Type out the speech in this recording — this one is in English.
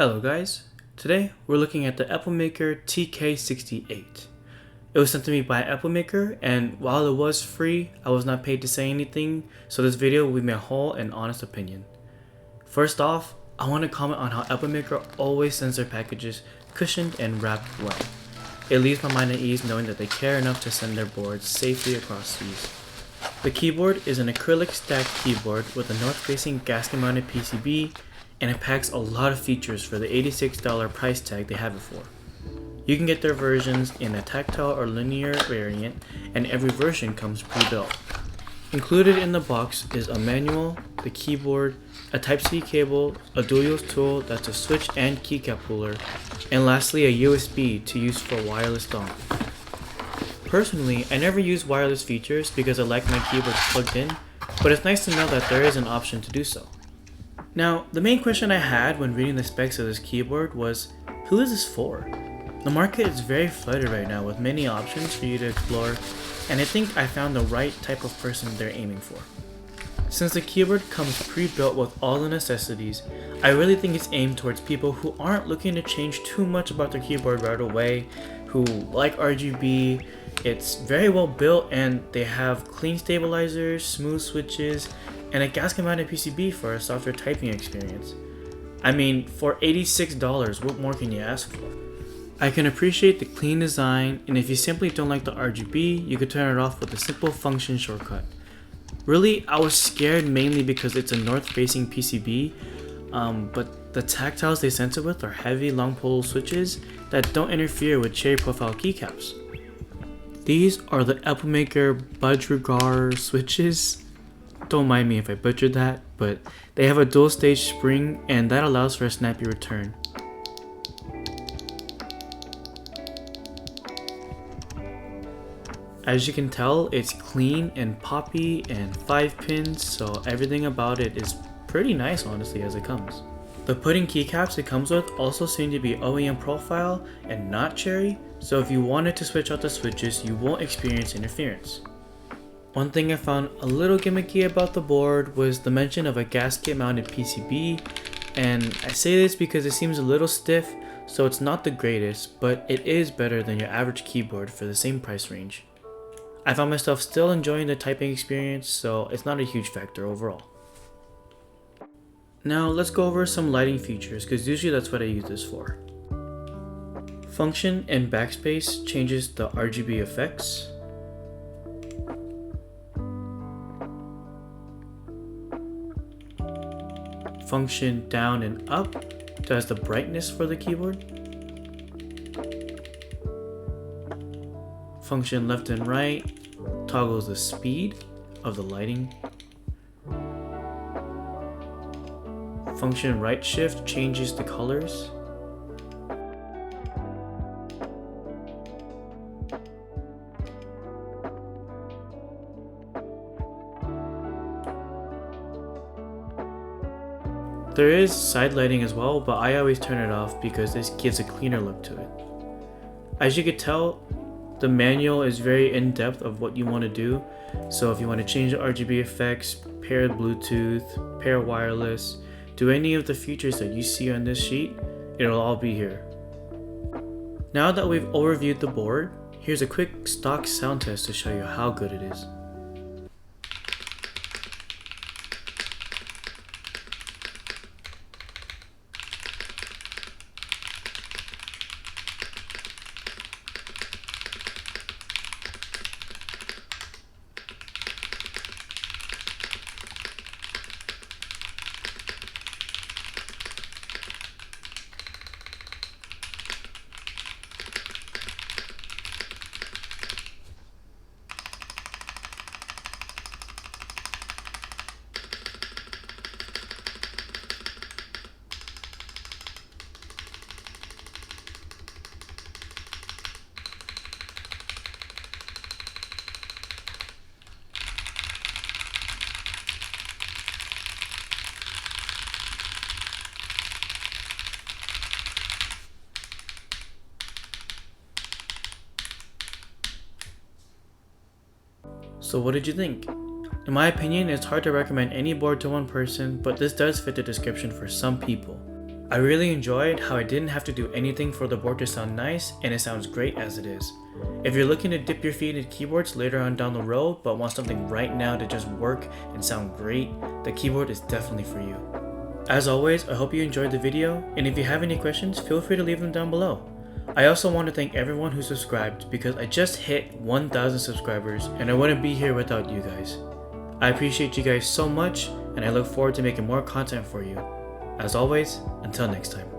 Hello guys, today we're looking at the Epomaker TK68. It was sent to me by Epomaker, and while it was free, I was not paid to say anything, so this video will be my whole and honest opinion. First off, I want to comment on how Epomaker always sends their packages cushioned and wrapped well. It leaves my mind at ease knowing that they care enough to send their boards safely across seas. The keyboard is an acrylic stacked keyboard with a north-facing gasket-mounted PCB, and it packs a lot of features for the $86 price tag they have it for. You can get their versions in a tactile or linear variant, and every version comes pre-built. Included in the box is a manual, the keyboard, a Type-C cable, a dual-use tool that's a switch and keycap puller, and lastly a USB to use for wireless dongle. Personally, I never use wireless features because I like my keyboards plugged in, but it's nice to know that there is an option to do so. Now, the main question I had when reading the specs of this keyboard was, who is this for? The market is very flooded right now with many options for you to explore, and I think I found the right type of person they're aiming for. Since the keyboard comes pre-built with all the necessities, I really think it's aimed towards people who aren't looking to change too much about their keyboard right away, who like RGB. It's very well built and they have clean stabilizers, smooth switches, and a gasket-mounted PCB for a softer typing experience. I mean, for $86, what more can you ask for? I can appreciate the clean design, and if you simply don't like the RGB, you could turn it off with a simple function shortcut. Really, I was scared mainly because it's a north-facing PCB, but the tactiles they sent it with are heavy long pole switches that don't interfere with cherry profile keycaps. These are the Epomaker Budrigar switches. Don't mind me if I butchered that, but they have a dual stage spring and that allows for a snappy return. As you can tell, it's clean and poppy and 5 pins, so everything about it is pretty nice honestly as it comes. The pudding keycaps it comes with also seem to be OEM profile and not cherry, so if you wanted to switch out the switches, you won't experience interference. One thing I found a little gimmicky about the board was the mention of a gasket mounted PCB, and I say this because it seems a little stiff, so it's not the greatest, but it is better than your average keyboard for the same price range. I found myself still enjoying the typing experience, so it's not a huge factor overall. Now let's go over some lighting features, because usually that's what I use this for. Function and backspace changes the RGB effects. Function down and up does the brightness for the keyboard. Function left and right toggles the speed of the lighting. Function right shift changes the colors. There is side lighting as well, but I always turn it off because this gives a cleaner look to it. As you can tell, the manual is very in-depth of what you want to do, so if you want to change the RGB effects, pair Bluetooth, pair wireless, do any of the features that you see on this sheet, it'll all be here. Now that we've overviewed the board, here's a quick stock sound test to show you how good it is. So what did you think? In my opinion, it's hard to recommend any board to one person, but this does fit the description for some people. I really enjoyed how I didn't have to do anything for the board to sound nice, and it sounds great as it is. If you're looking to dip your feet into keyboards later on down the road but want something right now to just work and sound great, the keyboard is definitely for you. As always, I hope you enjoyed the video, and if you have any questions, feel free to leave them down below. I also want to thank everyone who subscribed because I just hit 1,000 subscribers and I wouldn't be here without you guys. I appreciate you guys so much, and I look forward to making more content for you. As always, until next time.